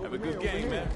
Have a good game, man.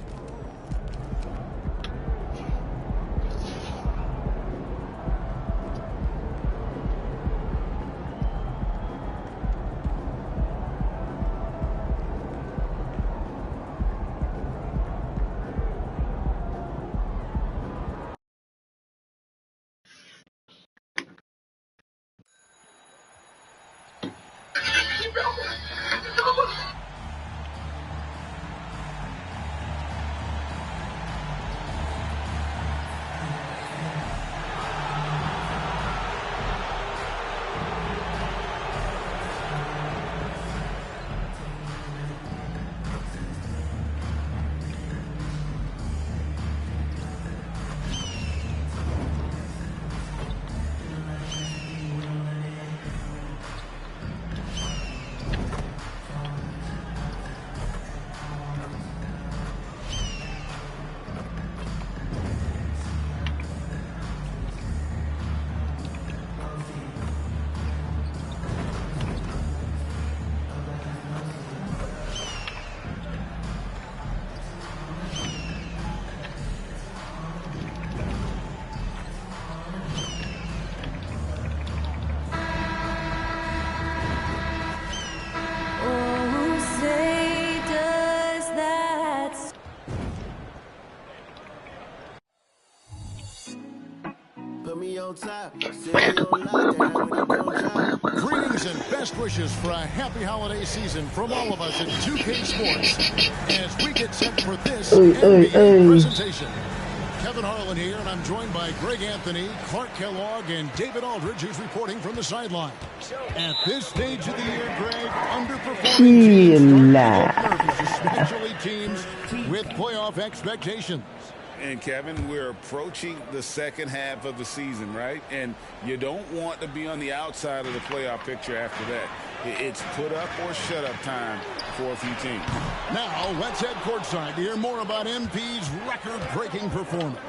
Greetings and best wishes for a happy holiday season from all of us at 2K Sports as we get set for this NBA presentation. Kevin Harlan here, and I'm joined by Greg Anthony, Clark Kellogg, and David Aldridge, who's reporting from the sideline. At this stage of the year, Greg, underperforming teams especially teams with playoff expectations. And Kevin, we're approaching the second half of the season, right? And you don't want to be on the outside of the playoff picture after that. It's put up or shut up time for a few teams. Now let's head courtside to hear more about MP's record-breaking performance.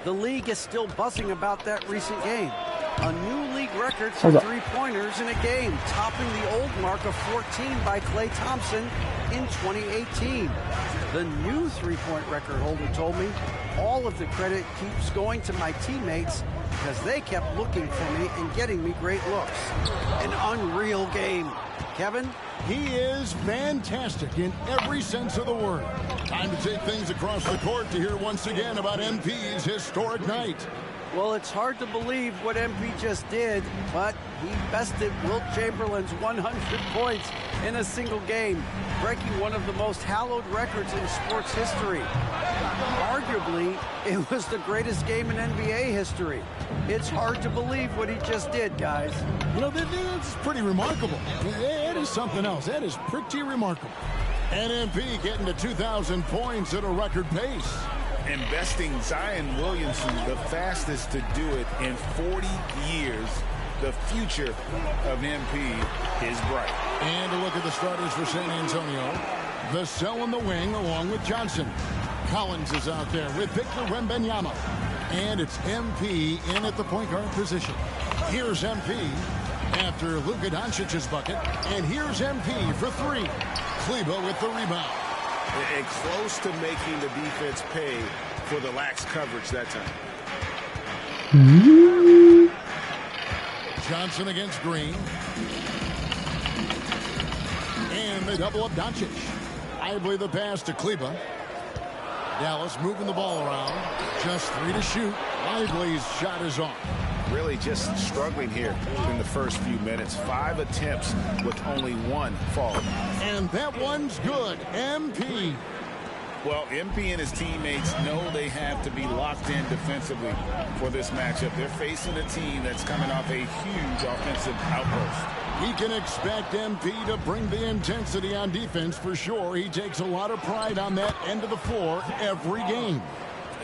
The league is still buzzing about that recent game. A new league record for three-pointers in a game, topping the old mark of 14 by Klay Thompson in 2018. The new three-point record holder told me all of the credit keeps going to my teammates because they kept looking for me and getting me great looks. An unreal game. Kevin? He is fantastic in every sense of the word. Time to take things across the court to hear once again about MP's historic night. Well, it's hard to believe what MP just did, but he bested Wilt Chamberlain's 100 points in a single game, breaking one of the most hallowed records in sports history. Arguably, it was the greatest game in NBA history. It's hard to believe what he just did, guys. You know, that's pretty remarkable. That is something else. That is pretty remarkable. And MP getting to 2,000 points at a record pace. Investing Zion Williamson, the fastest to do it in 40 years. The future of MP is bright. And a look at the starters for San Antonio. Vassell in the wing along with Johnson. Collins is out there with Victor Wembanyama. And it's MP in at the point guard position. Here's MP after Luka Doncic's bucket. And here's MP for three. Kleber with the rebound. And close to making the defense pay for the lax coverage that time. Johnson against Green. And they double up Doncic. Lively the pass to Kleber. Dallas moving the ball around. Just three to shoot. Lively's shot is off. Really just struggling here in the first few minutes. 5 attempts with only one fall. And that one's good. MP. Well, MP and his teammates know they have to be locked in defensively for this matchup. They're facing a team that's coming off a huge offensive outburst. We can expect MP to bring the intensity on defense for sure. He takes a lot of pride on that end of the floor every game.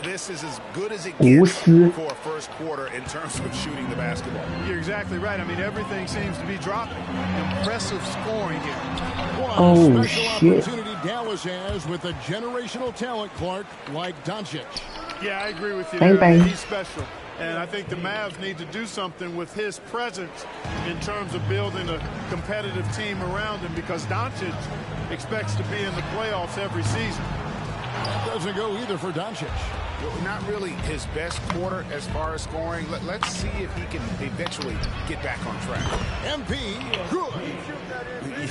This is as good as it gets for a first quarter in terms of shooting the basketball. You're exactly right. I mean, everything seems to be dropping. Impressive scoring here. One special opportunity Dallas has with a generational talent, Clark, like Doncic. Yeah, I agree with you. He's special. And I think the Mavs need to do something with his presence in terms of building a competitive team around him, because Doncic expects to be in the playoffs every season. That doesn't go either for Doncic. Well, not really his best quarter as far as scoring. Let's see if he can eventually get back on track. MP, good.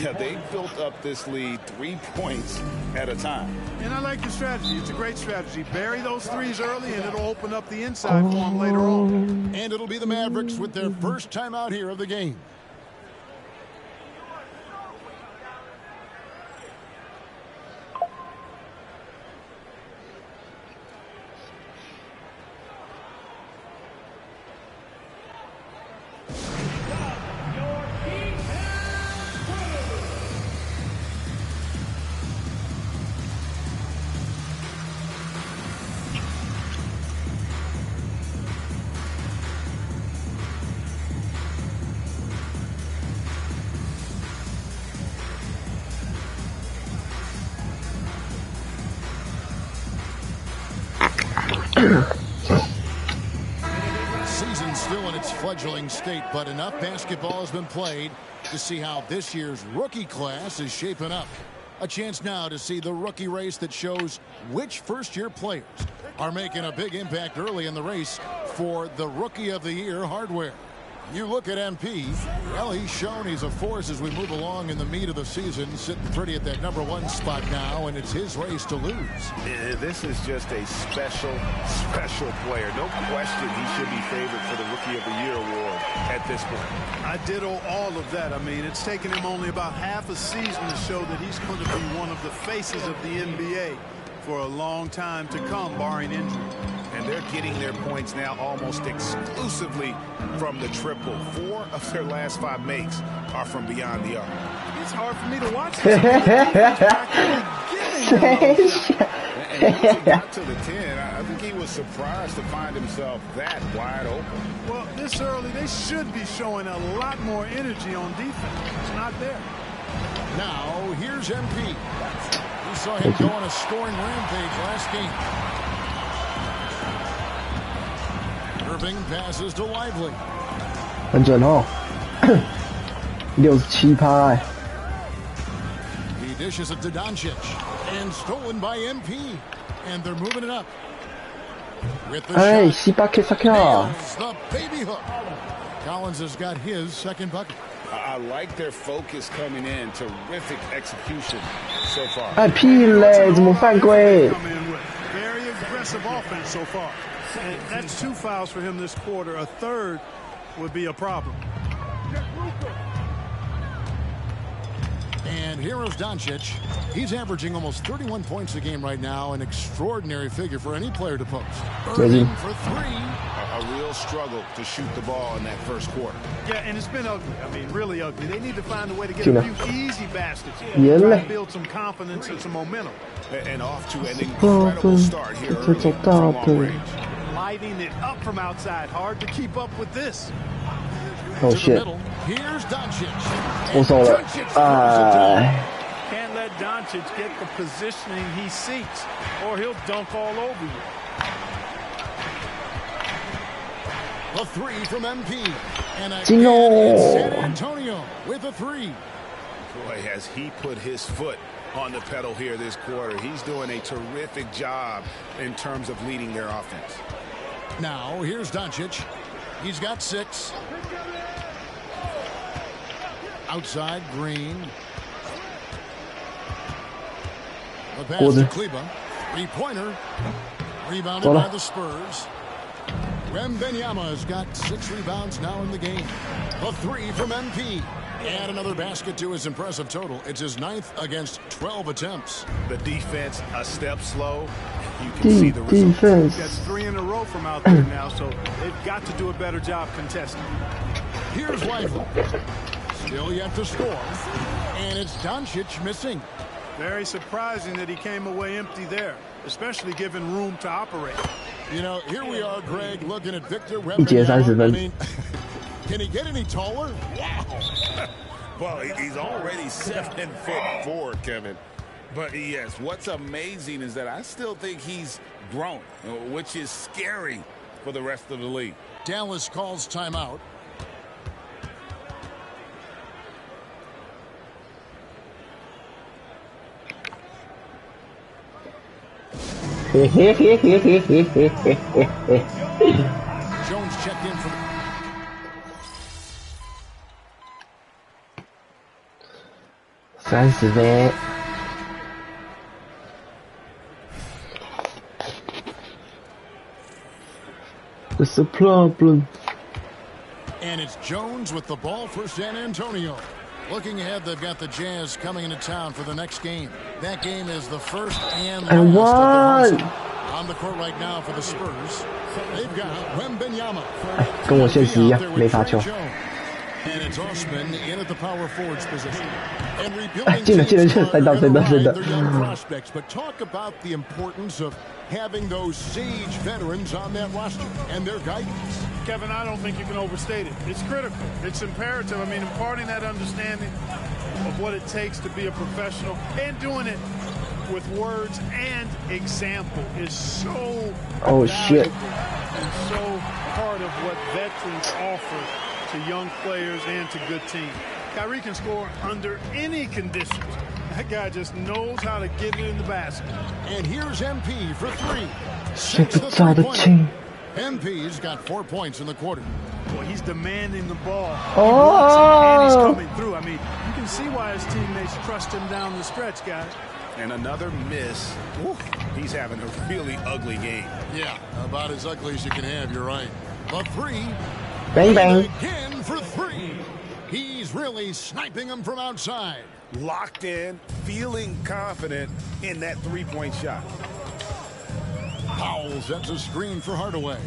Yeah, they built up this lead 3 points at a time. And I like the strategy. It's a great strategy. Bury those threes early, and it'll open up the inside for them later on. And it'll be the Mavericks with their first timeout here of the game. Season's still in its fledgling state, but enough basketball has been played to see how this year's rookie class is shaping up. A chance now to see the rookie race that shows which first-year players are making a big impact early in the race for the Rookie of the Year hardware. You look at MP, well, he's shown he's a force as we move along in the meat of the season, sitting pretty at that #1 spot now, and it's his race to lose. This is just a special player. No question he should be favored for the Rookie of the Year award at this point. I ditto all of that. I mean, it's taken him only about half a season to show that he's going to be one of the faces of the NBA for a long time to come, barring injury. And they're getting their points now almost exclusively from the triple. 4 of their last 5 makes are from beyond the arc. It's hard for me to watch this. And once he got to the 10, I think he was surprised to find himself that wide open. Well, this early, they should be showing a lot more energy on defense. It's not there. Now, here's MP. We saw him go on a scoring rampage last game. Irving passes to Lively. 很准哦，67%。 He dishes it to Doncic and stolen by MP, and they're moving it up. With the shot, 18개 nails the baby hook. Collins has got his second bucket. I like their focus coming in. Terrific execution so far. 哎，屁嘞，怎么犯规？ Very aggressive offense so far. And that's 2 fouls for him this quarter. A third would be a problem. And here is Doncic. He's averaging almost 31 points a game right now, an extraordinary figure for any player to post. Irving for 3. A real struggle to shoot the ball in that first quarter. Yeah, and it's been ugly. I mean, really ugly. They need to find a way to get a few easy baskets. Yeah. Try to build some confidence and some momentum. And off to an incredible start here early from long range. Lighting it up from outside. Hard to keep up with this. Oh To the shit！ middle. Here's Doncic. 我走了 Doncic， throws it down. 哎， Can't let Doncic get the positioning he seeks, or he'll dunk all over you. A 3 from MP. And again, Gino. it's San Antonio with a 3. Boy, has he put his foot on the pedal here this quarter. He's doing a terrific job in terms of leading their offense. Now, here's Doncic. He's got 6. Outside, Green. The pass to Kleba. 3-pointer. Rebounded by the Spurs. Wembanyama has got 6 rebounds now in the game. A 3 from MP. And another basket to his impressive total. It's his 9th against 12 attempts. The defense a step slow. You can see the result. defense。 That's 3 in a row from out there now, so they've got to do a better job contesting. Here's Lively. Still yet to score. And it's Doncic missing. Very surprising that he came away empty there, especially given room to operate. You know, here we are, Greg, looking at Victor 一节30 Wembanyama. I 分。 mean, can he get any taller? Wow. Well, he's already 7'4", Kevin. But yes, what's amazing is that I still think he's growing, which is scary for the rest of the league. Dallas calls timeout. Jones checked in from. 30分。What's the problem? And it's Jones with the ball for San Antonio. Looking ahead, they've got the Jazz coming into town for the next game. That game is the first and last of their home. On the court right now for the Spurs, they've got Wembanyama. 跟我现实一样，没罚球。 And it's Osman in at the power forwards position. And 进了，赛道。 young prospects, but talk about the importance of having those sage veterans on that roster and their guidance. Kevin, I don't think you can overstate it. It's critical. It's imperative. I mean, imparting that understanding of what it takes to be a professional and doing it with words and example is so shit. And so part of what veterans offer to young players and to good teams. Kyrie can score under any conditions. That guy just knows how to get it in the basket. And here's MP for three. Shit, it's all the team. MP's got 4 points in the quarter. Boy, he's demanding the ball. Oh! And he's coming through. I mean, you can see why his teammates trust him down the stretch, guys. And another miss. Oof, he's having a really ugly game. Yeah, about as ugly as you can have, you're right. But three. Bang, bang. Again for three. He's really sniping them from outside. Locked in, feeling confident in that three-point shot. Powell sets a screen for Hardaway.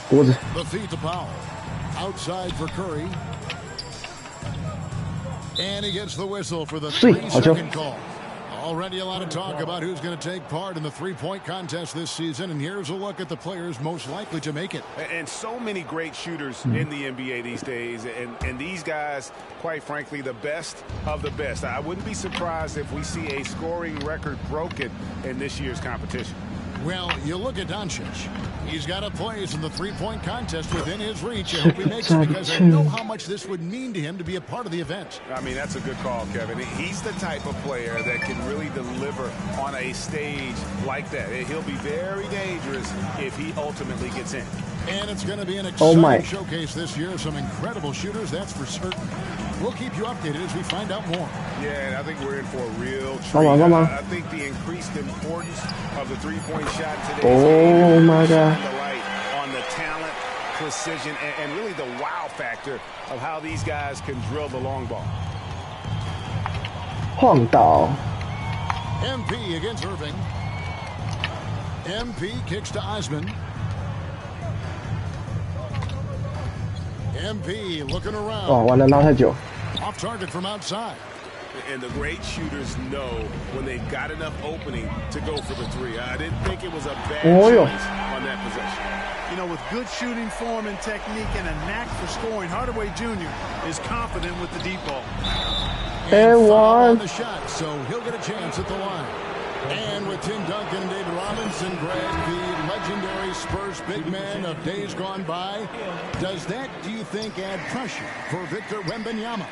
脖子。 The feed to Powell. Outside for Curry. And he gets the whistle for the 3-second call. Already a lot of talk about who's going to take part in the three-point contest this season, and here's a look at the players most likely to make it. And so many great shooters in the NBA these days, and these guys, quite frankly, the best of the best. I wouldn't be surprised if we see a scoring record broken in this year's competition. Well, you look at Doncic. He's got a place in the three-point contest within his reach. I hope he makes it because I know how much this would mean to him to be a part of the event. I mean, that's a good call, Kevin. He's the type of player that can really deliver on a stage like that. He'll be very dangerous if he ultimately gets in. And it's going to be an exciting showcase this year. Some incredible shooters, that's for certain. We'll keep you updated as we find out more. Yeah, I think we're in for a real treat. I think the increased importance of the three-point shot today is my God. the light on the talent, precision, and really the wow factor of how these guys can drill the long ball. 晃倒。 MP against Irving. MP kicks to Osman. MP looking around. 哦，完了，拉太久。 Off target from outside. And the great shooters know when they've got enough opening to go for the three. I didn't think it was a bad choice on that possession. You know, with good shooting form and technique and a knack for scoring, Hardaway Jr. is confident with the deep ball. And foul on the shot, so he'll get a chance at the line. And with Tim Duncan and David Robinson, Greg, the legendary Spurs big man of days gone by, does that, do you think, add pressure for Victor Wembanyama?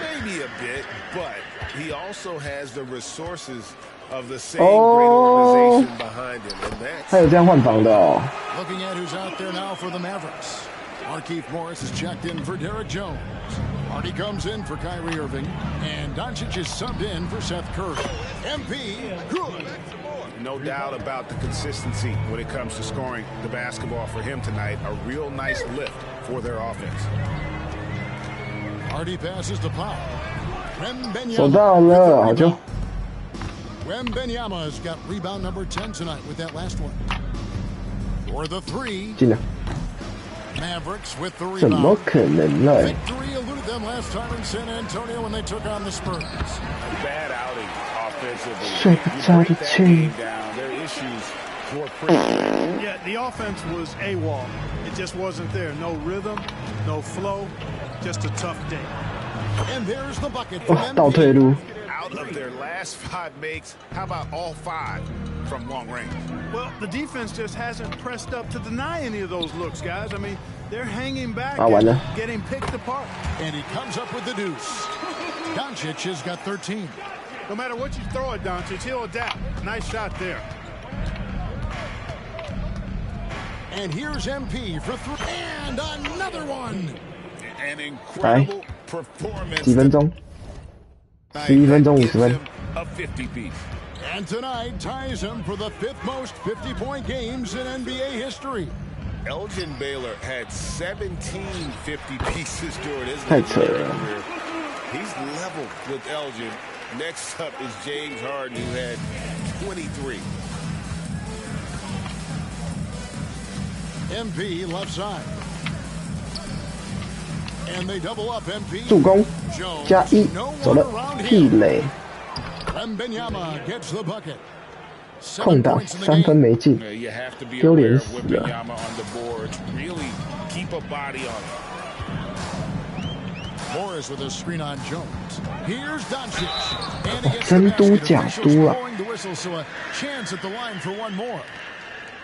Maybe a bit, but he also has the resources of the same great organization behind him, and that's... 还有这样换防的哦。 Looking at who's out there now for the Mavericks. Markieff Morris is checked in for Derek Jones. Hardy comes in for Kyrie Irving. And Doncic is subbed in for Seth Curry. MP, good. No doubt about the consistency when it comes to scoring the basketball for him tonight. A real nice lift for their offense. Hardy passes to Powell. 手到了，好球。 Wembanyama's got rebound number 10 tonight with that last one. For the three. 进了。 Mavericks with the 怎么 rebound. 可能呢？ Victory eluded them last time in San Antonio when they took on the Spurs. Bad outing offensively. 睡不着的 Team down. Their issues were pretty. Yeah, the offense was AWOL. It just wasn't there. No rhythm, no flow, just a tough day. And there's the bucket for 倒退路。 Out of their last 5 makes, how about all 5 from long range? Well, the defense just hasn't pressed up to deny any of those looks, guys. I mean, they're hanging back and getting picked apart. And he comes up with the deuce. Doncic has got 13. No matter what you throw at Doncic, he'll adapt. Nice shot there. And here's MP for 3. And another one. An incredible performance. 几分钟？11分钟50分。 A 50 piece. And tonight ties him for the 5th most 50-point games in NBA history. Elgin Baylor had 17 50 pieces during his太扯了。 career. He's level with Elgin. Next up is James Harden, who had 23. MP left side. And they double up MP. 助攻加1，走了，屁嘞！ Wembanyama gets the bucket. 空档3分没进， You have to be 丢 aware 脸 of 死了。 Wembanyama on the boards. Really keep a body on him. Morris with a screen on Jones. Here's Doncic. And he gets the 真多 basket. 角 Officials 度啊！ blowing the whistle, so a chance at the line for one more.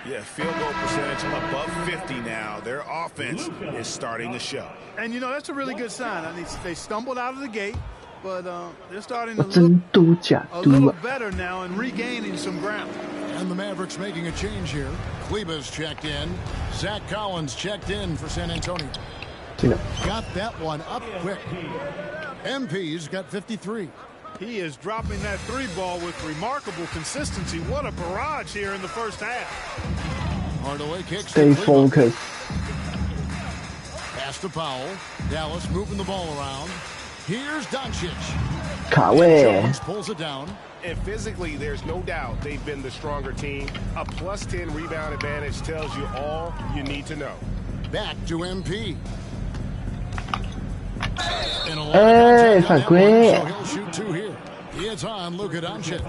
Yeah, field goal percentage above 50 now. Their offense is starting to show. And, you know, that's a really good sign. I mean, they stumbled out of the gate, but they're starting to 真 look 多角 a 度 little 啊！ better now and regaining some ground. And the Mavericks making a change here. Kleba's checked in. Zach Collins checked in for San Antonio. 进了， Got that one up quick. MP's got 53. He is dropping that three ball with remarkable consistency. What a barrage here in the first half. Hardaway kicks stay to Cleveland. focus。 Pass to Powell. Dallas moving the ball around. Here's Doncic. 卡位， Jones pulls it down. And physically, there's no doubt they've been the stronger team. A plus 10 rebound advantage tells you all you need to know. Back to MP. And a lot of Hey, contact on that Fagwe. one, so he'll shoot 2 here. It's on Luka Doncic.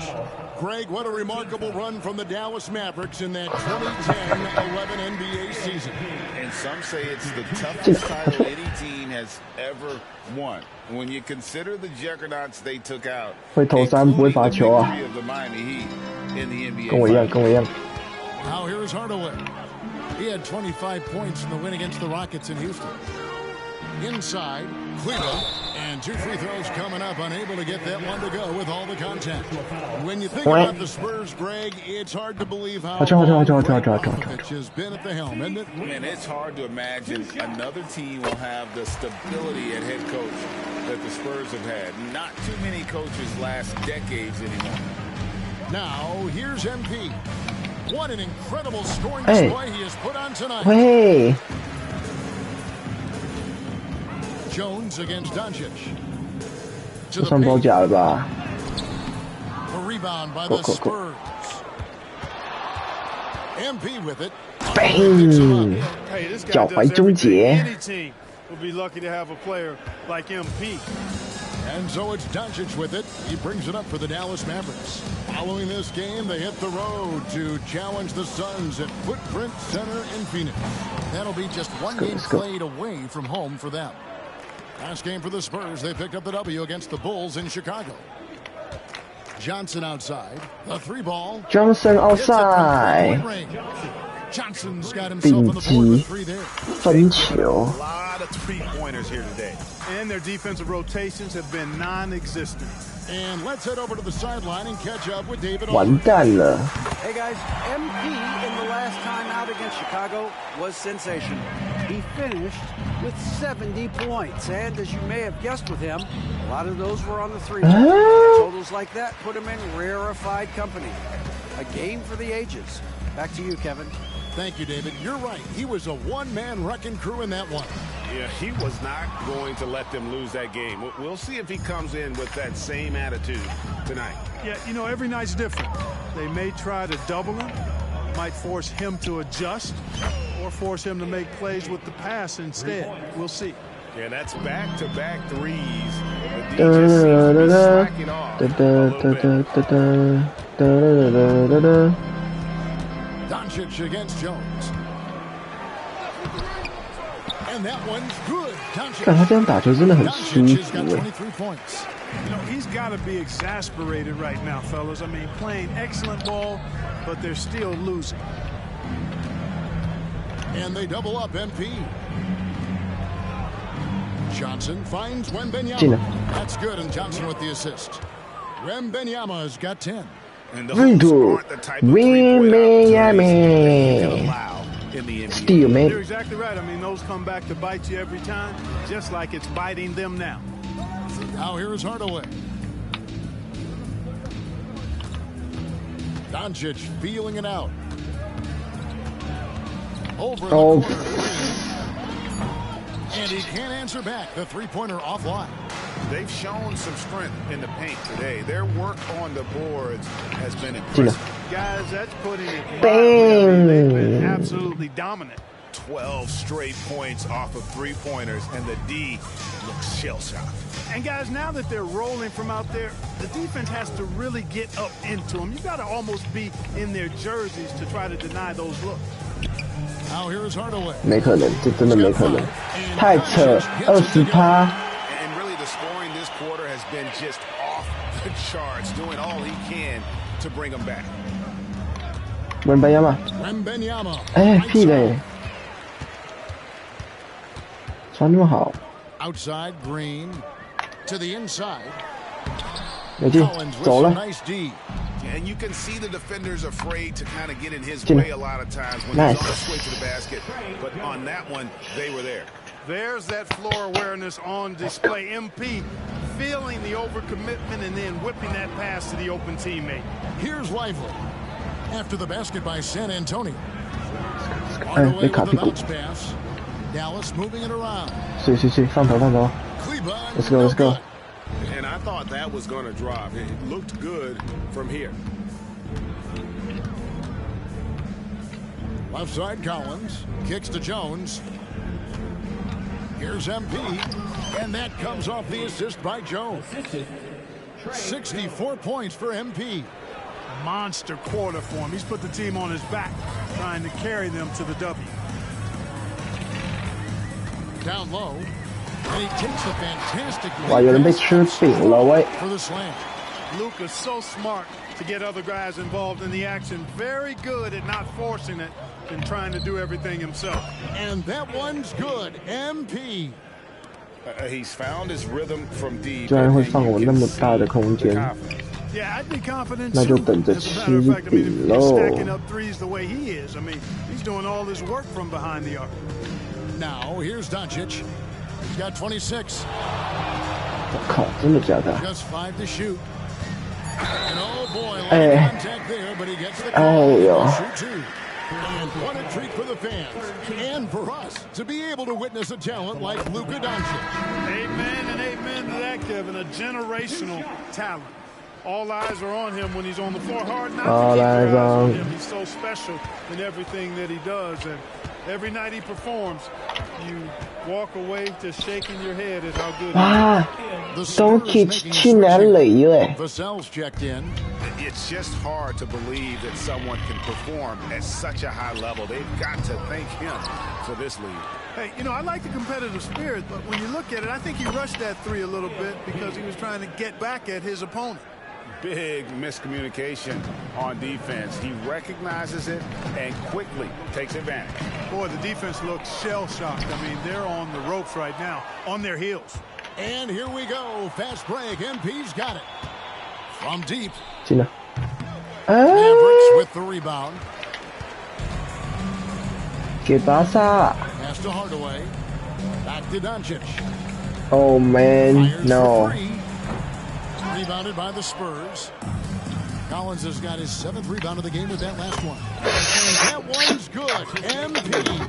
Greg, what a remarkable run from the Dallas Mavericks in that 2010-11 NBA season. And some say it's the toughest title any team has ever won. When you consider the juggernauts they took out, 会投三不会罚球啊。 including the victory of the Miami Heat in the NBA 跟我一样， Finals. 跟我一样。 Now here's Hardaway. He had 25 points in the win against the Rockets in Houston. Inside, Cleveland, and 2 free throws coming up, unable to get that one to go with all the contact. When you think about the Spurs, Greg, it's hard to believe how long Greg Popovich has been at the helm, isn't it? Man, it's hard to imagine another team will have the stability at head coach that the Spurs have had. Not too many coaches last decades anymore. Now, here's MP. What an incredible scoring Hey. display he has put on tonight. 喂， Jones against Doncic. To 这 the 算包 paint. 夹了吧？ A rebound by the Go. Spurs. MP with it. Bang! Hey, this guy 脚 does 踝终 everything. 结。 Any team will be lucky to have a player like MP. And so it's Doncic with it. He brings it up for the Dallas Mavericks. Following this game, they hit the road to challenge the Suns at Footprint Center in Phoenix. That'll be just one game let's go. played away from home for them. Last game for the Spurs, they picked up the W against the Bulls in Chicago. Johnson outside. The 3-ball. Johnson Hits it from outside， three-point range. Johnson's got himself on the board with 3 there. 分球 A。lot of three-pointers here today. And their defensive rotations have been non-existent. And let's head over to the sideline and catch up with David 完 Aldridge. 蛋了， Hey guys, MP in the last time out against Chicago was sensational. He finished with 70 points, and as you may have guessed with him, a lot of those were on the three. Totals like that put him in rarefied company. A game for the ages. Back to you, Kevin. Thank you, David. You're right. He was a one-man wrecking crew in that one. Yeah, he was not going to let them lose that game. We'll see if he comes in with that same attitude tonight. Yeah, you know, every night's different. They may try to double him, might force him to adjust, or force him to make plays with the pass instead. We'll see. Yeah, that's back-to-back threes. The D just seems to be slacking off a little bit. Doncic against Jones. And that one's good. 看他这样打球真的很舒 Doncic has 服 got 哎。 23 points. You know, he's got to be exasperated right now, fellas. I mean, playing excellent ball, but they're still losing. And they double up MP. Johnson finds 进了 Wembanyama. That's good, and Johnson with the assist. Wembanyama's got 10. And the Very Hawks good. aren't the type of three-point opportunities that they can allow in in the NBA. Steal, man. You're exactly right. I mean, those come back to bite you every time, just like it's biting them now. Now here's Hardaway. Doncic feeling it out. Over the corner. And he can't answer back. The three-pointer offline. They've shown some strength in the paint today. Their work on the boards has been impressive. Guys, that's putting it mildly. I mean, they've been absolutely dominant. 12 straight points off of three-pointers, and the D looks shell-shocked. And guys, now that they're rolling from out there, the defense has to really get up into them. You've got to almost be in their jerseys to try to deny those looks. Now here's Hardaway. 没可能，这真的没可能，太扯，20%。And really, the scoring this quarter has been just off the charts, doing all he can to bring them back. 文班亚马， Wembanyama. 哎，屁嘞，传那么好， Outside Green to the inside. 没进， Collins with 走 some 了， nice D. And you can see the defenders afraid to kind of get in his 进了 way a lot of times when Nice. he's on his way to the basket. But on that one, they were there. There's that floor awareness on display. MP feeling the overcommitment and then whipping that pass to the open teammate. Here's Lively. After the basket by San Antonio. they Hardaway with copied the it. bounce pass. Dallas moving it around. 去，放头， Cleveland. Let's go, let's go. And I thought that was going to drop. It looked good from here. Left side Collins. Kicks to Jones. Here's MP. And that comes off the assist by Jones. 64 points for MP. Monster quarter for him. He's put the team on his back, trying to carry them to the W. Down low. And he takes a fantastic 哇，有人被吃饼了喂！ for the slam. Luka's so smart to get other guys involved in the action. Very good at not forcing it and trying to do everything himself. And that one's good. MP. He's found his rhythm from deep. 居然会放我那么大的空间， Yeah, I'd be confident 那就 too. 等着 As a 吃 matter of fact, I mean, 饼 if he's stacking 喽！ up threes the way he is, I mean, he's doing all this work from behind the arc. Now here's Doncic. He's got 26. 我靠，真的假的？ Just 5 to shoot. And oh boy, a lot Hey. of contact there, but he gets the call. Hey, yo. He'll shoot 2. And what a treat for the fans and for us to be able to witness a talent like Luka Doncic. Amen and amen to that, Kevin. A generational talent. All eyes are on him when he's on the floor. Hard not All to keep eyes your eyes on on- him. He's so special in everything that he does. And every night he performs, you walk away just shaking your head at how good he is. 啊 The Spurs ，Doncic making 去哪 switches. 里嘞？ Vassell's checked in. It's just hard to believe that someone can perform at such a high level. They've got to thank him for this lead. Hey, you know, I like the competitive spirit, but when you look at it, I think he rushed that three a little bit because he was trying to get back at his opponent. Big miscommunication on defense. He recognizes it and quickly takes advantage. Boy, the defense looks shell-shocked. I mean, they're on the ropes right now, on their heels. And here we go. Fast break. MP's got it. From deep. 进了。啊， Mavericks with the rebound. 给巴萨。 Pass to Hardaway. Back to Doncic. Oh man, Fires no. for 3. Rebounded by the Spurs. Collins has got his 7th rebound of the game with that last one. And that one's good. MP.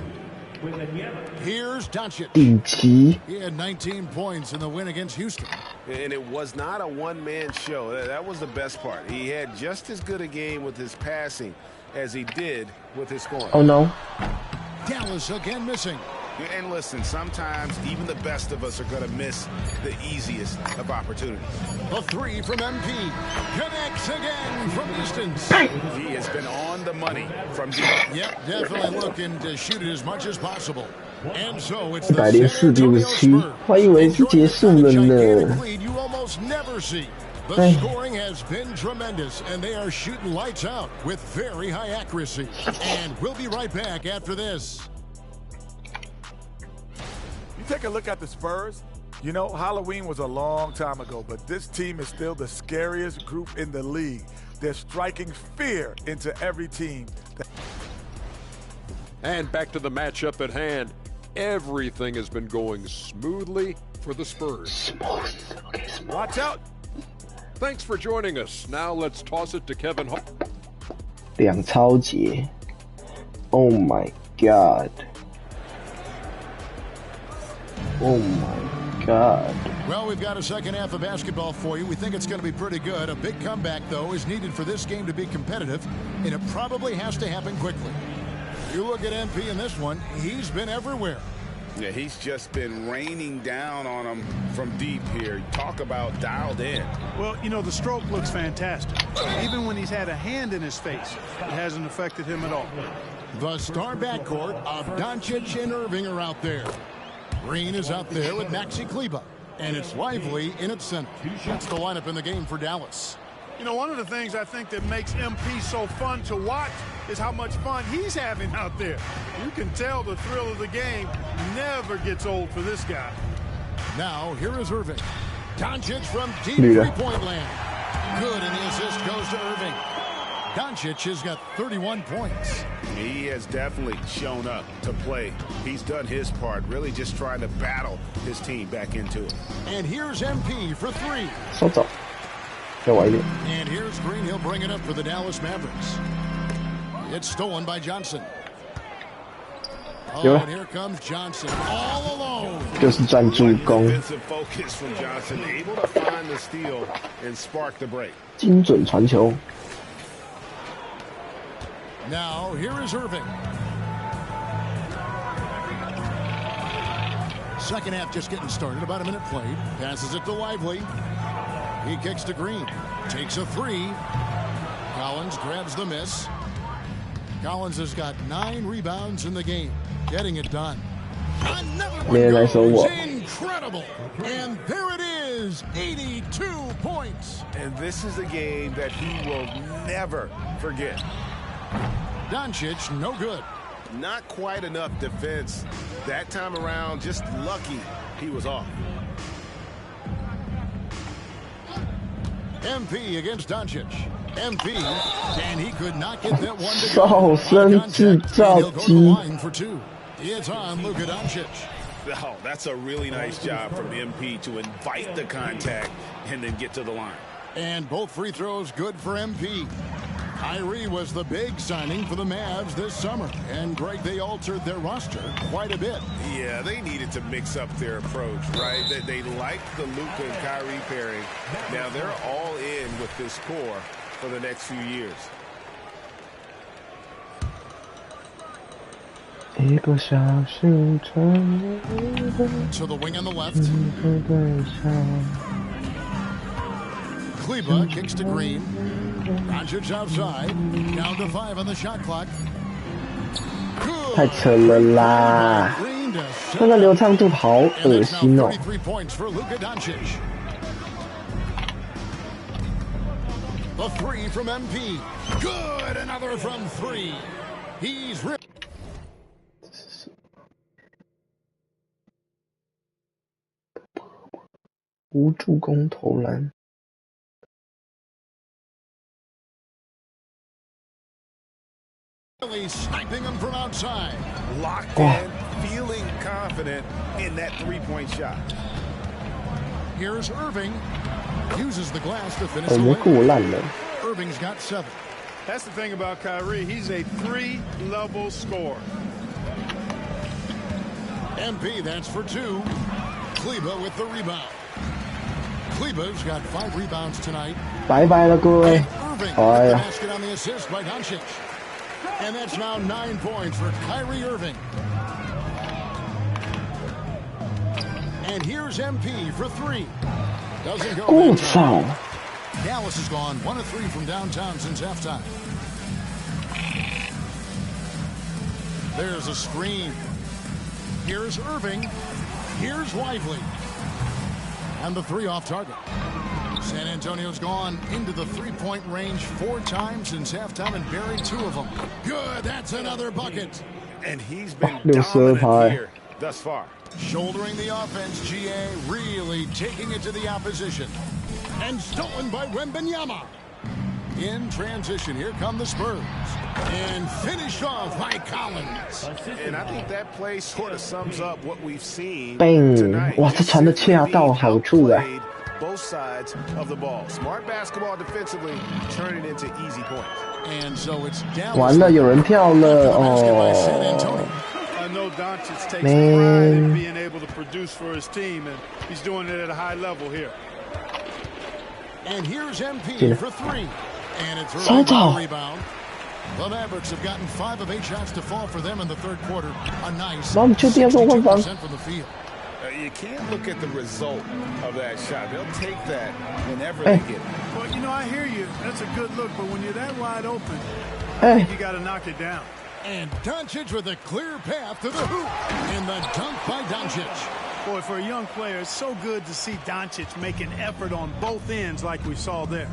Here's Doncic. 顶级， He had 19 points in the win against Houston. And it was not a one-man show. That was the best part. He had just as good a game with his passing as he did with his scoring. Oh no， Dallas again missing. And listen, sometimes even the best of us are going to miss the easiest of opportunities. The 3 from MP. Connects again from distance. He has been on the money from deep. Yep, definitely looking to shoot it as much as possible. And so it's the 104 San 比 Antonio 57 Spurs 我以为是结束了 enjoying a 呢 gigantic。lead you almost never see. The Hey. scoring has been tremendous, and they are shooting lights out with very high accuracy. And we'll be right back after this. You take a look at the Spurs, you know, Halloween was a long time ago, but this team is still the scariest group in the league. They're striking fear into every team. And back to the matchup at hand. Everything has been going smoothly for the Spurs. Okay, Watch out. Thanks for joining us. Now let's toss it to Kevin Hart. 两超节 Oh my god. Oh my god. Well, we've got a second half of basketball for you. We think it's going to be pretty good. A big comeback, though, is needed for this game to be competitive, and it probably has to happen quickly. You look at MP in this one, he's been everywhere. Yeah, he's just been raining down on him from deep here. Talk about dialed in. Well, you know, the stroke looks fantastic. Even when he's had a hand in his face, it hasn't affected him at all. The star backcourt of Doncic and Irving are out there. Green is out there with Maxi Kleber, and it's Lively in its center. That's the lineup in the game for Dallas. You know, one of the things I think that makes MP so fun to watch is how much fun he's having out there. You can tell the thrill of the game never gets old for this guy. Now, here is Irving. Doncic from deep three-point land. Good, and the assist goes to Irving. Doncic has got 31 points. He has definitely shown up to play. He's done his part, really just trying to battle his team back into it. And here's MP for three. 稍早，再晚一点。 And here's Green. He'll bring it up for the Dallas Mavericks. It's stolen by Johnson. Oh, and here comes Johnson all alone. 就是占助攻， Defensive focus from Johnson, able to find the steal and spark the break. 精准传球。 Now, here is Irving. Second half just getting started. About a minute played. Passes it to Lively. He kicks to Green. Takes a three. Collins grabs the miss. Collins has got 9 rebounds in the game. Getting it done. Another one goes. Incredible. And there it is. 82 points. And this is a game that he will never forget. Doncic, no good. Not quite enough defense that time around. Just lucky he was off. MP against Doncic. MP, and he could not get that one to 哨声制造 He'll go to the 机， line for 2. It's on Luka Doncic. Oh, that's a really nice job from MP to invite the contact and then get to the line. And both free throws good for MP. Kyrie was the big signing for the Mavs this summer. And, Greg, they altered their roster quite a bit. Yeah, they needed to mix up their approach, right? They liked the Luka and Kyrie pairing. Now they're all in with this core for the next few years. 一个小时成 To the wing on the left. 个对象。 Kleber kicks to Green. Doncic outside. Down to 5 on the shot clock. 太扯了啦！ Green to 那个流畅度好 And 恶 that's now 心哦。 33 points for Luka Doncic. The three from MP. Good, another from 3. He's ripped. 无助攻投篮。 Sniping him from outside. Locked in, feeling confident in that three-point shot. Here's Irving. Uses the glass to finish 我 the 没 win. 过烂了。 Irving's got 7. That's the thing about Kyrie. He's a 3-level scorer. MP, that's for 2. Kleber with the rebound. Kleber's got 5 rebounds tonight. 拜拜了各位。 Irving 哎 with the 呀， basket on the assist by Doncic. And that's now 9 points for Kyrie Irving. And here's MP for 3. Doesn't go 我 that 操！ time. Dallas has gone 1 of 3 from downtown since halftime. There's a screen. Here's Irving. Here's Lively. And the 3 off target. San Antonio's gone into the 3-point range 4 times since halftime and buried 2 of them. Good, that's another bucket. And he's been Little serve high. dominant here thus far. Shouldering the offense, GA really taking it to the opposition. And stolen by Wembanyama. In transition, here come the Spurs. And finished off by Collins. And I think that play sort of sums up what we've seen tonight. 哇，这传的恰到好处啊！ Both sides of the ball. Smart basketball defensively, turning into easy points. And so it's down. 完了，有人跳了哦。 I know Doncic takes pride in being able to produce for his team, and he's doing it at a high level here. And here's MP for three. And it's a rebound. The Mavericks have gotten 5 of 8 shots to fall for them in the third quarter. A nice 62% from the field. You can't look at the result of that shot. They'll take that whenever they get it. Well, you know, I hear you. That's a good look, but when you're that wide open, you got to knock it down. And Doncic with a clear path to the hoop. And the dunk by Doncic. Boy, for a young player, it's so good to see Doncic make an effort on both ends like we saw there.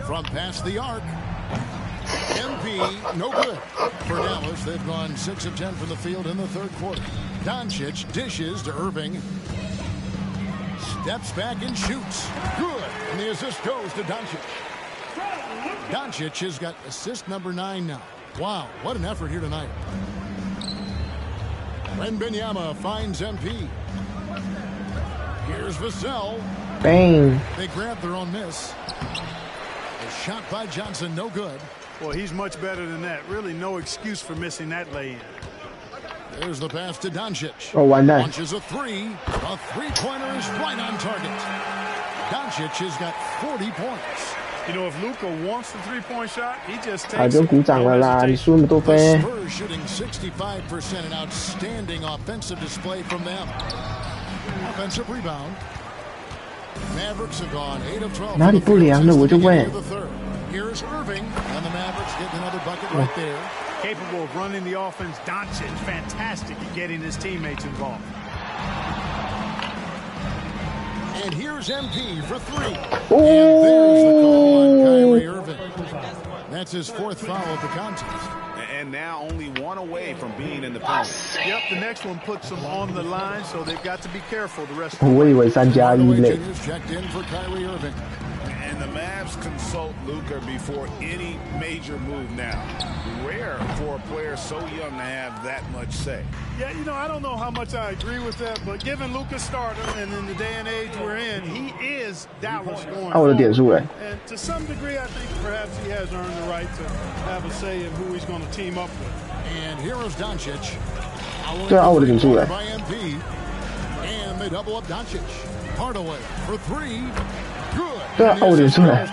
From past the arc. MP, no good. For Dallas, they've gone 6 of 10 from the field in the third quarter. Doncic dishes to Irving. Steps back and shoots. Good. And the assist goes to Doncic. Doncic has got assist number 9 now. Wow, what an effort here tonight. Wembanyama finds MP. Here's Vassell. Bang. They grab their own miss. A shot by Johnson, no good. Well, he's much better than that. Really no excuse for missing that lay-in. There's the pass to Doncic. Oh, why not? Launches a three. A three-pointer is right on target. Doncic has got 40 points. You know, if Luka wants the three-point shot, he just takes 啊，就鼓掌了啦！你输那么多分。 Spurs shooting 65%, an outstanding offensive display from them. Offensive rebound. Mavericks have gone 8 of 12. 哪里不良了？我就问。 Here's Irving, and the Mavericks getting another bucket right there. Capable of running the offense. Doncic, fantastic at getting his teammates involved. And here's MP for 3. And there's the call on Kyrie Irving. That's his 4th foul of the contest. And now only 1 away from being in the penalty. Yep, the next one puts them on the line, so they've got to be careful the rest of the way. 我以为3加1嘞。 Checked in for Kyrie Irving. And the Mavs consult Luka before any major move now. Rare for a player so young to have that much say. Yeah, you know, I don't know how much I agree with that, but given Luka's starter and in the day and age we're in, he is Dallas going 啊，我的点数嘞。 And to some degree, I think perhaps he has earned the right to have a say in who he's going to team up with. And here is Doncic. 对啊，我的点数嘞。 By MP. And they double up Doncic. Hardaway for 3. Good. 对啊，我点数嘞。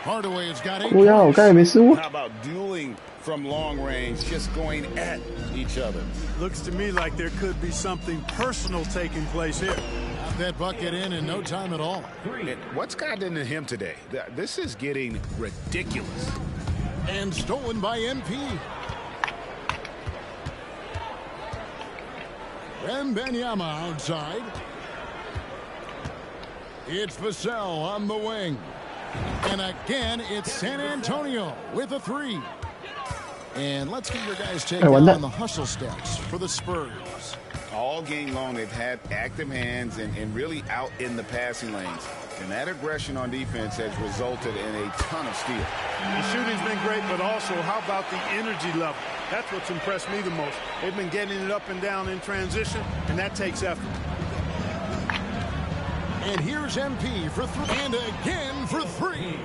Hardaway has got 8. 不要，我刚才没失误。 How about dueling from long range, just going at each other? Looks to me like there could be something personal taking place here. Got that bucket in no time at all. And what's gotten into him today? This is getting ridiculous. And stolen by MP. Wembanyama outside. It's Vassell on the wing. And again, it's San Antonio with a 3. And let's get your guys' take on the hustle stats for the Spurs. All game long, they've had active hands and really out in the passing lanes. And that aggression on defense has resulted in a ton of steals. The shooting's been great, but also how about the energy level? That's what's impressed me the most. They've been getting it up and down in transition, and that takes effort. And here's MP for 3. And again for 3.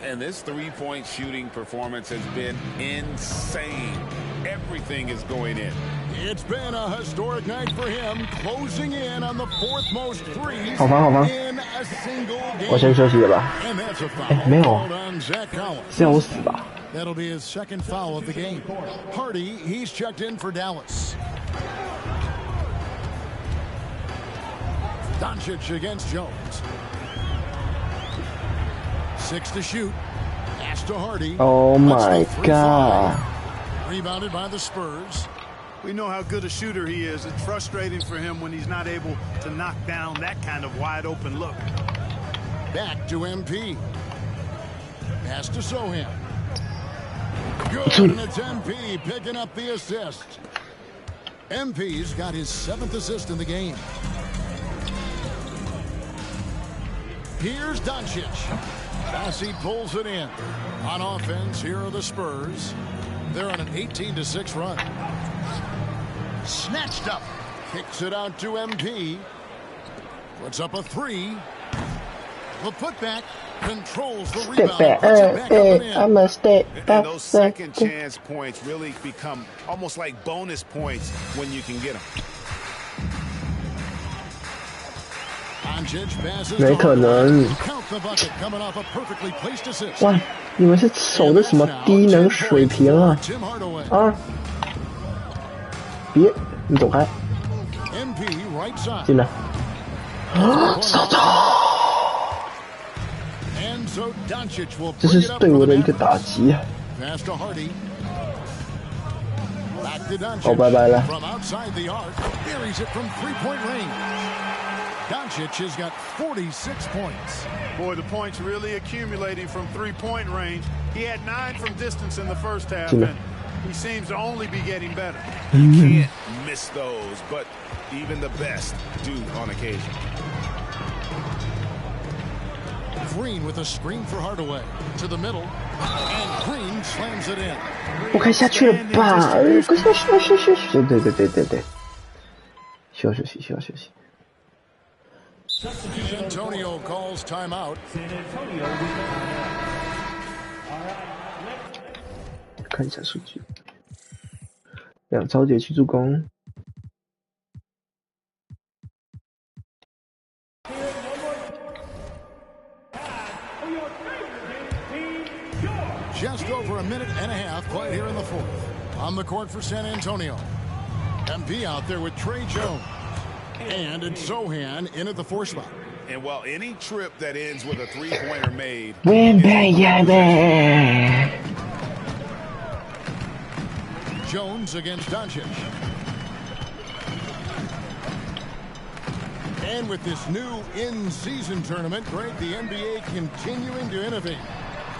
And this three-point shooting performance has been insane. Everything is going in. It's been a historic night for him, closing in on the 4th most threes 好防好防 in a single game. 我先休息了吧。 And that's a foul 哎，没有， called on Zach Collins. 是要我死吧？ That'll be his 2nd foul of the game. Hardy, he's checked in for Dallas. Doncic against Jones. 6 to shoot. Pass to Hardy. Oh my That's the 3-5. god. Rebounded by the Spurs. We know how good a shooter he is. It's frustrating for him when he's not able to knock down that kind of wide open look. Back to MP. Pass to Sohan. Good, and it's MP picking up the assist. MP's got his 7th assist in the game. Here's Doncic. Bassey pulls it in. On offense, here are the Spurs. They're on an 18-6 run. Snatched up. Kicks it out to MP. Puts up a three. The putback. Controls the rebound. Puts it back up and in. I'm a step back. And those second chance points really become almost like bonus points when you can get them. 没可能！哇，你们是守的什么低能水平啊？啊！别，你走开！进来！啊！扫帚！这是对我的一个打击啊！哦，拜拜了。 Doncic has got 46 points. Boy, the points really accumulating from three-point range. He had 9 from distance in the first half, and he seems to only be getting better. You can't miss those, but even the best do on occasion. Green with a screen for Hardaway to the middle, and Green slams it in. 我该下去了吧？休息，对，需要休息。 Antonio calls timeout. 看一下数据，2超级7助攻。Just over a minute and a half played here in the fourth. On the court for San Antonio. MP out there with Trey Jones. And it's Zohan in at the 4 spot. And while any trip that ends with a three-pointer made, Jones against Doncic. And with this new in-season tournament, Greg, the NBA continuing to innovate.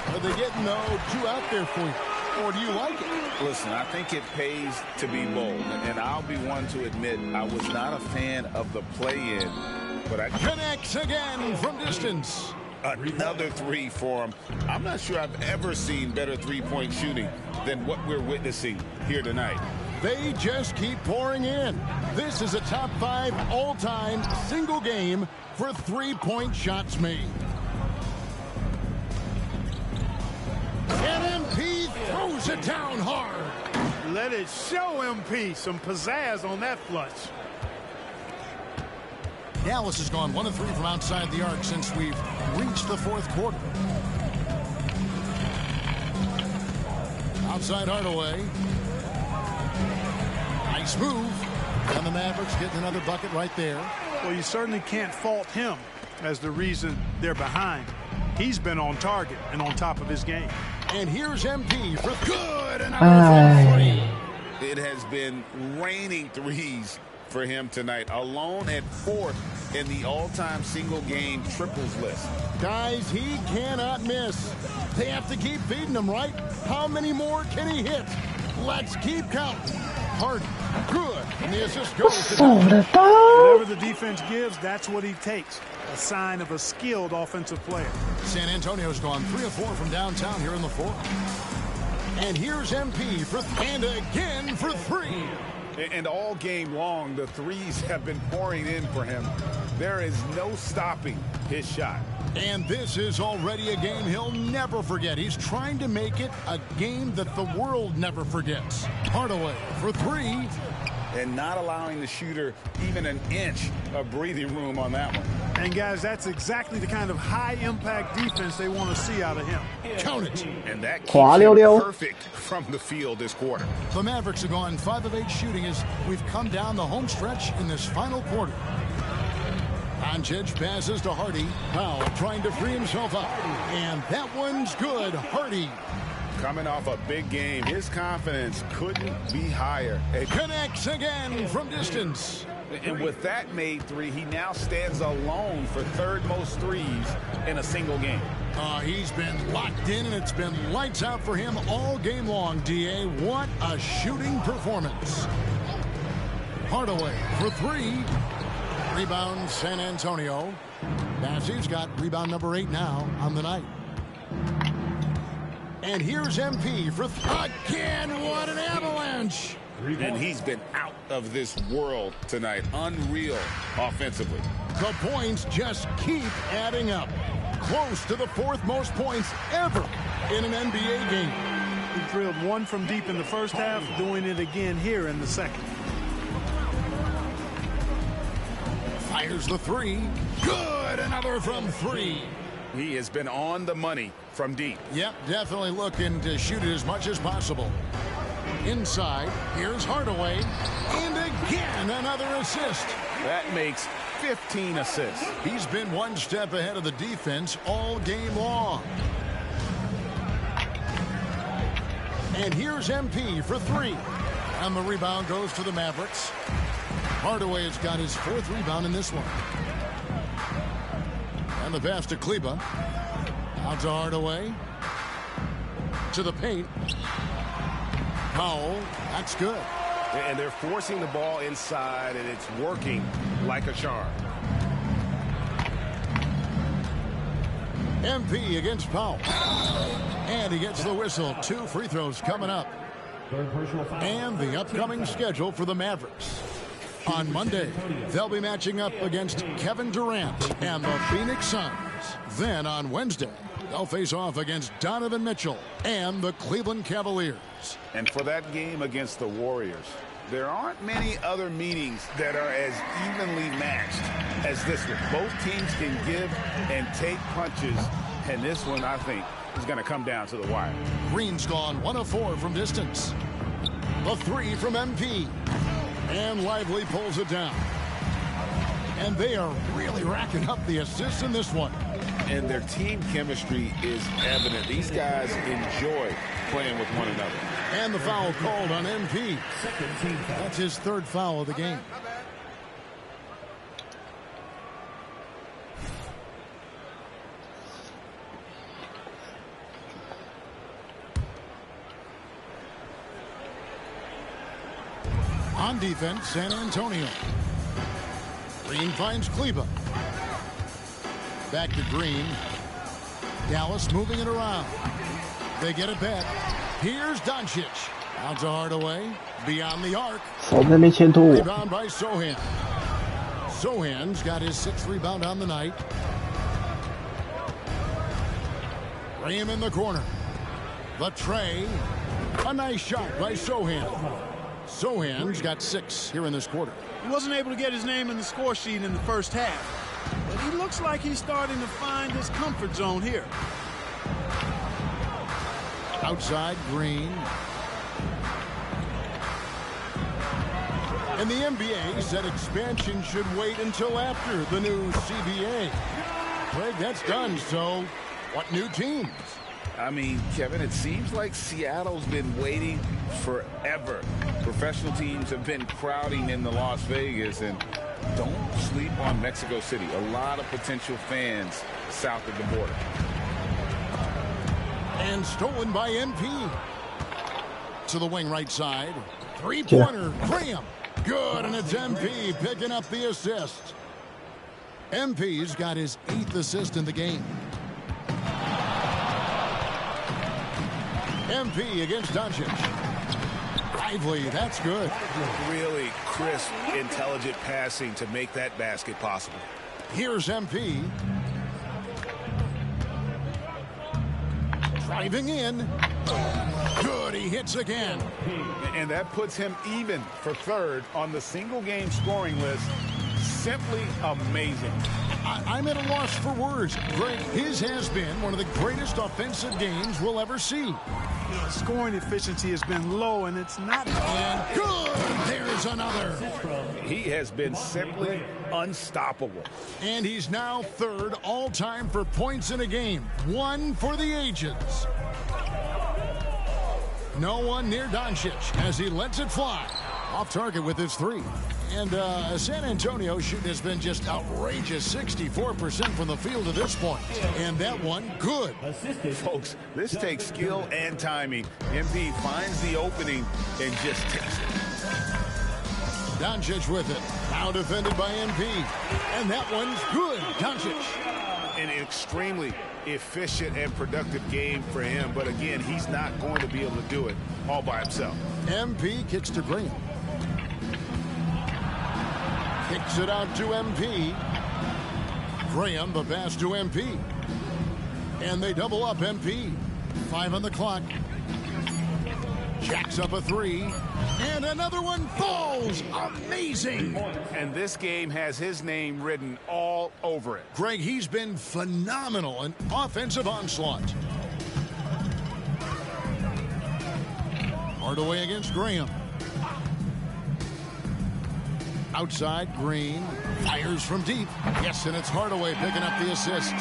Are they getting too out there for you? Or do you like it? Listen, I think it pays to be bold. And I'll be one to admit I was not a fan of the play-in. But I connects again from distance. Another three for him. I'm not sure I've ever seen better three-point shooting than what we're witnessing here tonight. They just keep pouring in. This is a top 5 all-time single game for three-point shots made. And MP throws it down hard. Let it show MP some pizzazz on that flush. Dallas has gone 1 of 3 from outside the arc since we've reached the fourth quarter. Outside Hardaway. Nice move. And the Mavericks getting another bucket right there. Well, you certainly can't fault him as the reason they're behind. He's been on target and on top of his game. And here's MP for good. Another three. It has been raining threes for him tonight, alone at 4th in the all-time single-game triples list. Guys, he cannot miss. They have to keep feeding him, right? How many more can he hit? Let's keep counting. Hard, good, and the assist goes to whatever the defense gives, that's what he takes. A sign of a skilled offensive player. San Antonio's gone 3 of 4 from downtown here in the fourth. And here's MP for and again for 3. And all game long, the threes have been pouring in for him. There is no stopping his shot. And this is already a game he'll never forget. He's trying to make it a game that the world never forgets. Hardaway for 3. And not allowing the shooter even an inch of breathing room on that one. And guys, that's exactly the kind of high-impact defense they want to see out of him. Count it. And that keeps him perfect from the field this quarter. The Mavericks have gone 5 of 8 shooting as we've come down the home stretch in this final quarter. Doncic passes to Hardy. Powell trying to free himself up. And that one's good. Hardy. Coming off a big game, his confidence couldn't be higher. It connects again from distance. And with that made 3, he now stands alone for 3rd most threes in a single game. He's been locked in, and it's been lights out for him all game long, D.A. What a shooting performance. Hardaway for 3. Rebound San Antonio. Massey's got rebound number 8 now on the night. And here's MP for again. What an avalanche! And he's been out of this world tonight. Unreal offensively. The points just keep adding up. Close to the 4th most points ever in an NBA game. He drilled one from deep in the first half, doing it again here in the second. Fires the 3. Good. Another from 3. He has been on the money from deep. Yep, definitely looking to shoot it as much as possible. Inside, here's Hardaway. And again, another assist. That makes 15 assists. He's been one step ahead of the defense all game long. And here's MP for 3. And the rebound goes to the Mavericks. Hardaway has got his 4th rebound in this one. And the pass to Kleber. Out to Hardaway. To the paint. Powell. That's good. And they're forcing the ball inside, and it's working like a charm. MP against Powell. And he gets the whistle. 2 free throws coming up. And the upcoming schedule for the Mavericks. On Monday, they'll be matching up against Kevin Durant and the Phoenix Suns. Then on Wednesday, they'll face off against Donovan Mitchell and the Cleveland Cavaliers. And for that game against the Warriors, there aren't many other meetings that are as evenly matched as this one. Both teams can give and take punches, and this one, I think, is going to come down to the wire. Green's gone 1 of 4 from distance. The 3 from MP. And Lively pulls it down. And they are really racking up the assists in this one. And their team chemistry is evident. These guys enjoy playing with one another. And the foul called on MP. That's his 3rd foul of the game. On defense, San Antonio. Green finds Kleber. Back to Green. Dallas moving it around. They get it back. Here's Doncic. Out to Hardaway. Beyond the arc. 少在没前途。 Rebound by Sohan. Sohan's got his 6th rebound on the night. Graham in the corner. The tray. A nice shot by Sohan. Sohan's got 6 here in this quarter. He wasn't able to get his name in the score sheet in the first half, but he looks like he's starting to find his comfort zone here. Outside, Green. And the NBA said expansion should wait until after the new CBA. Craig, that's done, so what new teams? I mean, Kevin, it seems like Seattle's been waiting forever. Professional teams have been crowding into Las Vegas, and don't sleep on Mexico City. A lot of potential fans south of the border. And stolen by MP. To the wing right side. 3-pointer, Graham. Good, and it's MP picking up the assist. MP's got his 8th assist in the game. MP against Doncic. Lively, that's good. Really crisp, intelligent passing to make that basket possible. Here's MP. Driving in. Good, he hits again. And that puts him even for 3rd on the single-game scoring list. Simply amazing. I'm at a loss for words. Greg, his has been one of the greatest offensive games we'll ever see. Scoring efficiency has been low, and it's not. And good! There's another. He has been simply unstoppable. And he's now 3rd all-time for points in a game. 1 for the ages. No one near Doncic as he lets it fly. Off target with his 3. And San Antonio shooting has been just outrageous, 64% from the field to this point. And that one, good. Folks, this takes skill and timing. MP finds the opening and just takes it. Doncic with it. Now defended by MP. And that one's good. Doncic. An extremely efficient and productive game for him. But again, he's not going to be able to do it all by himself. MP kicks to Graham. Kicks it out to MP. Graham, the pass to MP. And they double up MP. 5 on the clock. Jacks up a 3. And another one falls. Amazing. And this game has his name written all over it. Greg, he's been phenomenal in offensive onslaught. Hardaway against Graham. Outside, Green fires from deep. Yes, and it's Hardaway picking up the assist.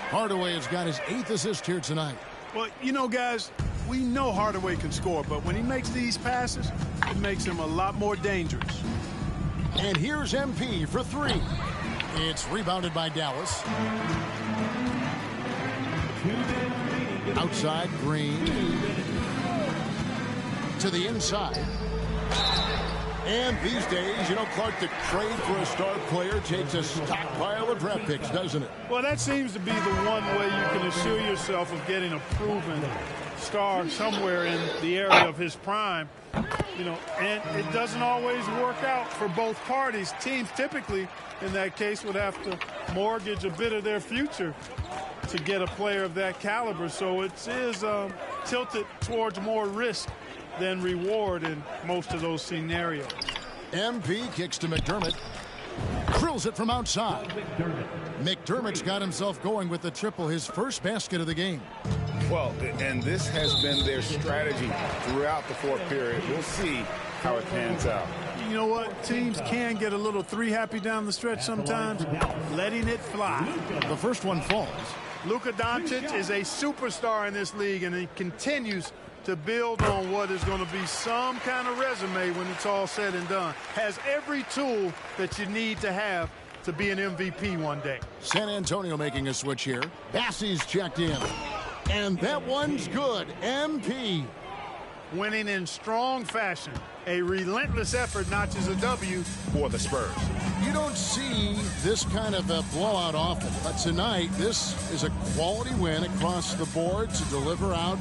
Hardaway has got his 8th assist here tonight. Well, you know, guys, we know Hardaway can score, but when he makes these passes, it makes him a lot more dangerous. And here's MP for 3. It's rebounded by Dallas. Outside, Green. To the inside. And these days, you know, Clark, the trade for a star player takes a stockpile of draft picks, doesn't it? Well, that seems to be the one way you can assure yourself of getting a proven star somewhere in the area of his prime. You know, and it doesn't always work out for both parties. Teams typically, in that case, would have to mortgage a bit of their future to get a player of that caliber. So it is tilted towards more risk than reward in most of those scenarios. MP kicks to McDermott. Drills it from outside. McDermott's got himself going with the triple, his first basket of the game. Well, and this has been their strategy throughout the fourth period. We'll see how it pans out. You know what? Teams can get a little three-happy down the stretch sometimes, letting it fly. The first one falls. Luka Doncic is a superstar in this league, and he continues to build on what is going to be some kind of resume when it's all said and done. Has every tool that you need to have to be an MVP one day. San Antonio making a switch here. Bassey's checked in. And that one's good. MP. Winning in strong fashion. A relentless effort notches a W for the Spurs. You don't see this kind of a blowout often, but tonight this is a quality win across the board to deliver out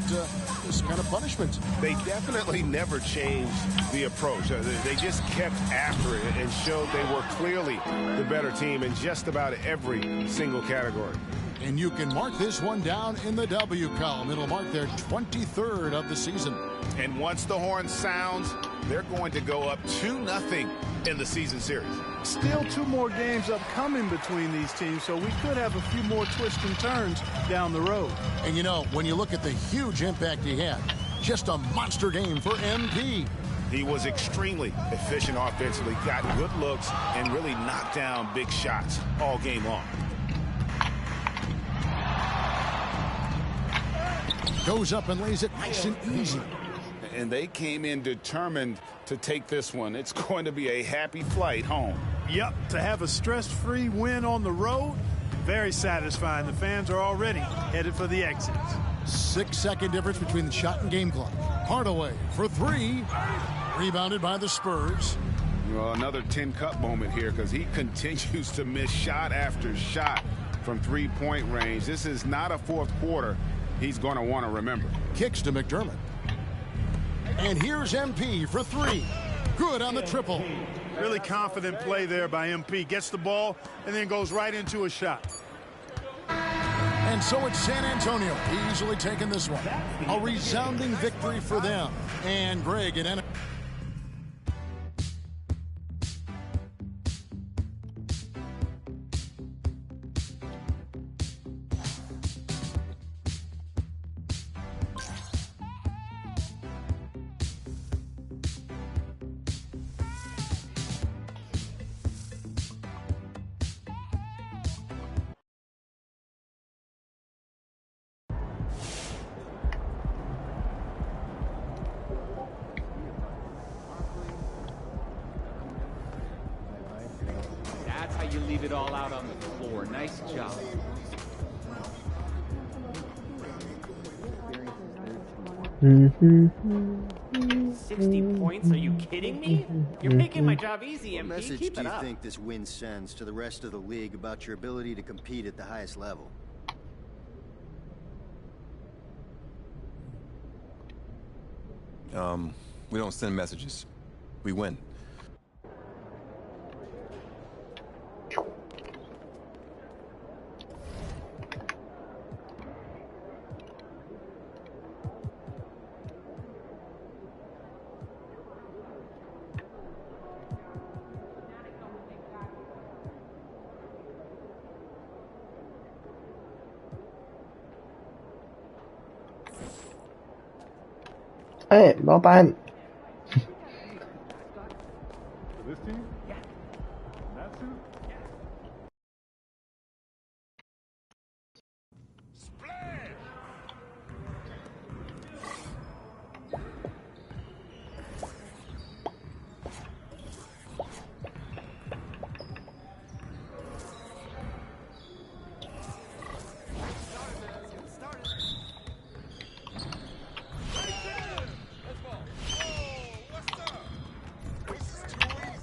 this kind of punishment. They definitely never changed the approach. They just kept after it and showed they were clearly the better team in just about every single category. And you can mark this one down in the W column. It'll mark their 23rd of the season. And once the horn sounds, they're going to go up 2-0 in the season series. Still 2 more games upcoming between these teams, so we could have a few more twists and turns down the road. And you know, when you look at the huge impact he had, just a monster game for MP. He was extremely efficient offensively, got good looks, and really knocked down big shots all game long. Goes up and lays it nice and easy. And they came in determined to take this one. It's going to be a happy flight home. Yep, to have a stress-free win on the road, very satisfying. The fans are already headed for the exits. 6-second difference between the shot and game clock. Hardaway for 3. Rebounded by the Spurs. Well, another 10-cup moment here because he continues to miss shot after shot from three-point range. This is not a fourth quarter he's going to want to remember. Kicks to McDermott. And here's MP for 3. Good on the triple. Really confident play there by MP. Gets the ball and then goes right into a shot. And so it's San Antonio easily taking this one. A resounding victory for them. And Greg and That's how you leave it all out on the floor. Nice job. 60 points? Are you kidding me? You're making my job easy, MP. What message Keep do it you up. think this win sends to the rest of the league about your ability to compete at the highest level? We don't send messages. We win.哎，老板， This team? Yeah. That suit?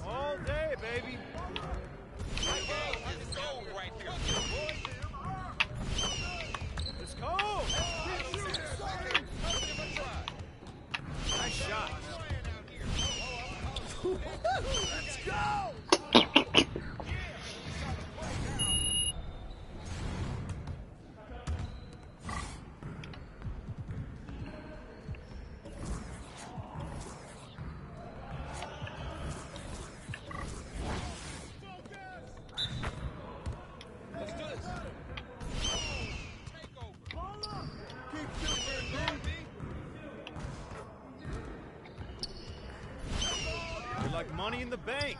All day, baby. Let's go. Nice shot. Let's go. You're like money in the bank.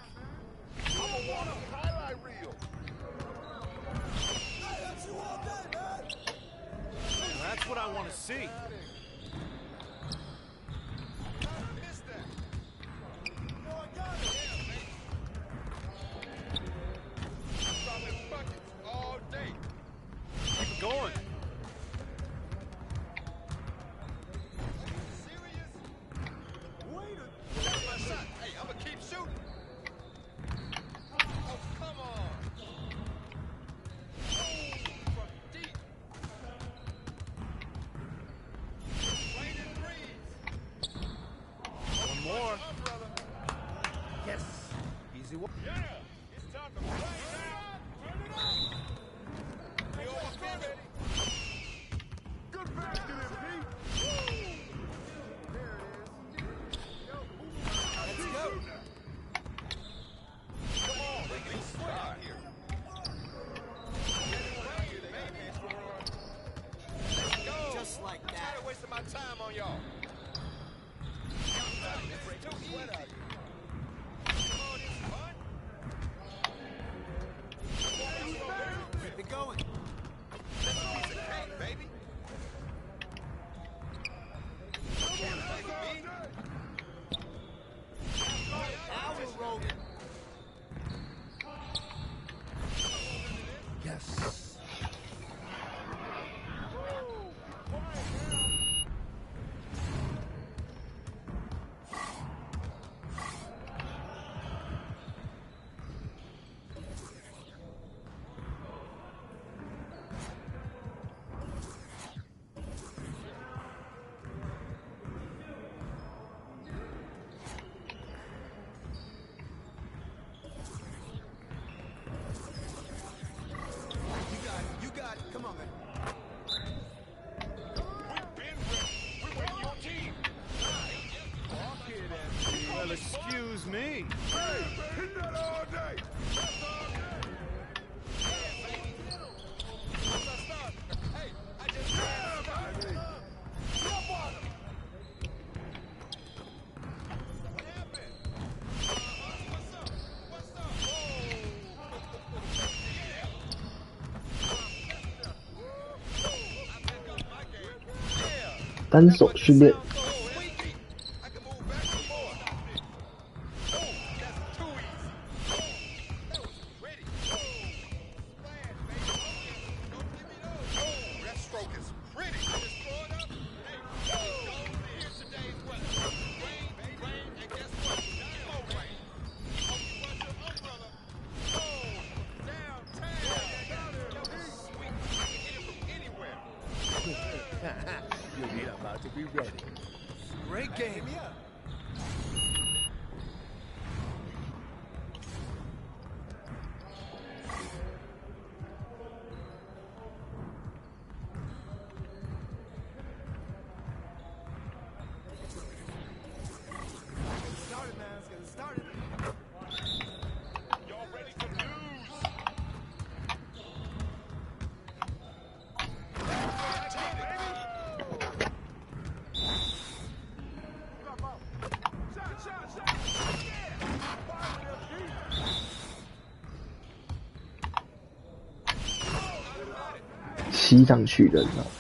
That's what I want to see. Keep it going. Hey, I'm gonna keep shooting. Oh, come on. From deep. Raining breeze. One more. Yes. Easy one. Yeah, it's time to play now. Turn it up. You almost got it. Good basket, MP. There it is. Let's go. Come on, baby. Start here. Let's go. Just like that. I'm tired of wasting my time on y'all. It's too easy. Come on, it's fun. Keep it going. That's a piece of cake, baby. You can't play with me. Now we're rolling. Yes. You got it. Come on, man. We've been ready. We're with your team. Well, excuse me. Hey, hit that all day. Hey, I just grabbed it. Jump on him. What happened? What's up? What's up? I picked up my game. Yeah. 单手训练。 Squeaky. I can move back and forth. Oh, that's too easy. That was pretty. Splash, baby. Don't give me those. Oh, that stroke is pretty. Just throw it up. Hey, go. ready. Great game.骑上去的，你知道吗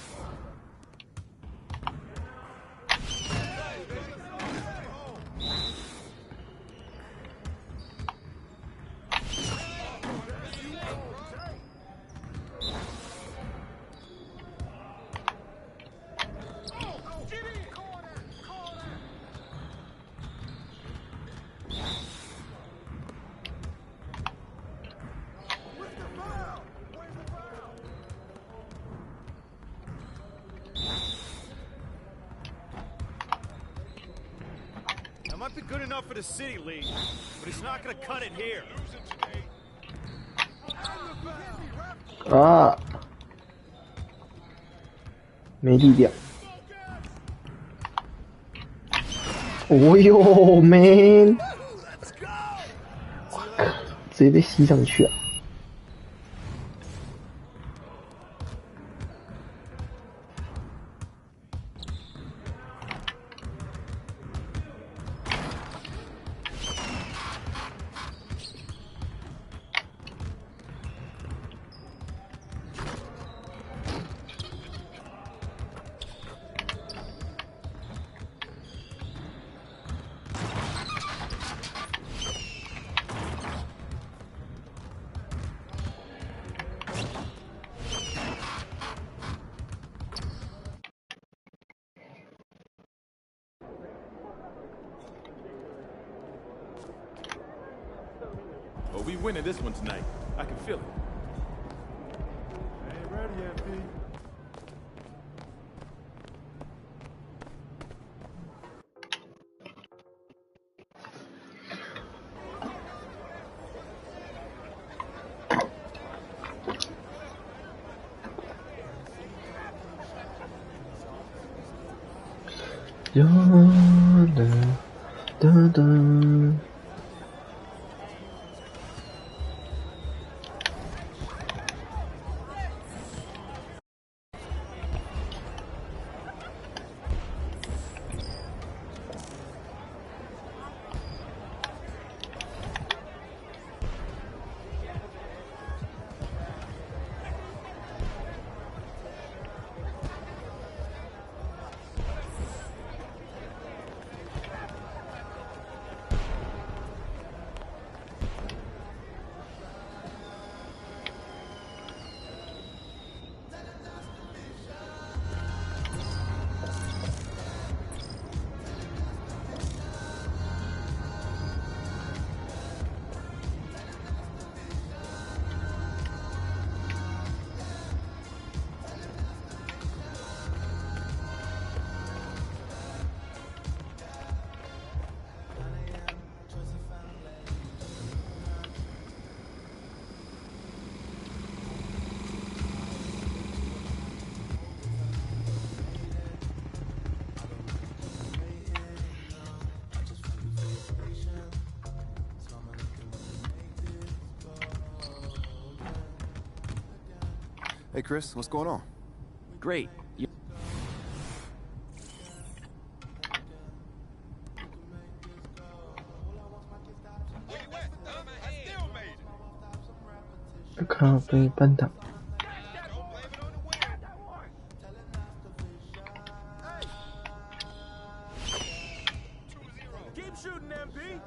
？That might be good enough for the City League, but it's not going to cut it here. 啊，没力量。哦哟 ，man！ 我靠，直接被吸上去啊！Well, we winning this one tonight. I can feel it. Ain't ready yet, P. Da. ，Hey Chris, what's going on? Great.咖啡班长。Keep shooting, MP.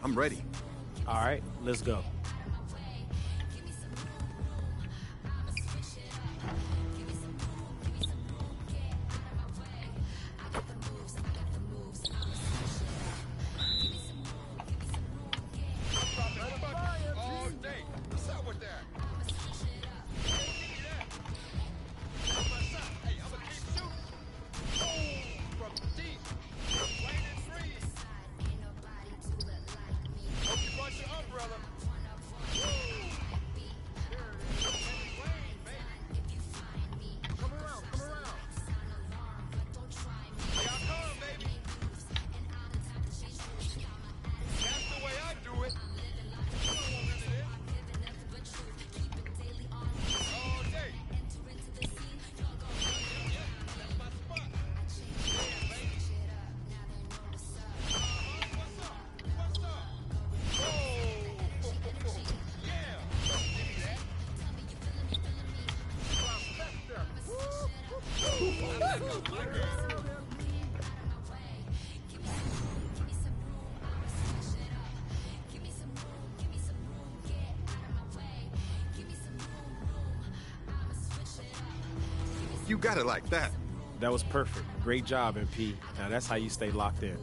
I'm ready. All right, let's go. All day. What's up with that? Hey, I'm gonna keep shooting. From deep. Plain and free. Hope you brought your umbrella. Come around, come around. Here I come, baby. That's the way I do it. All day. You got it like that. That was perfect. Great job, MP. Now that's how you stay locked in.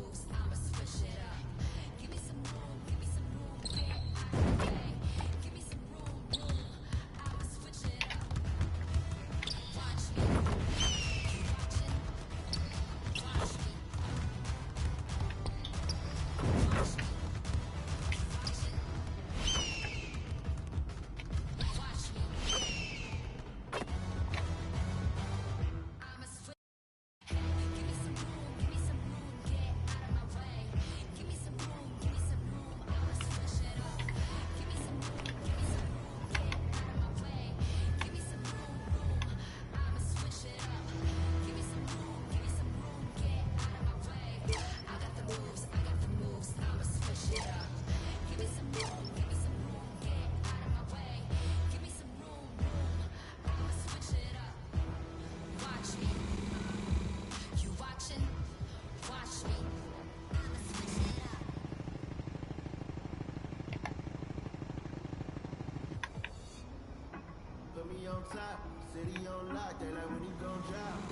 Put me on top, city on lock, they like when he gon' drop.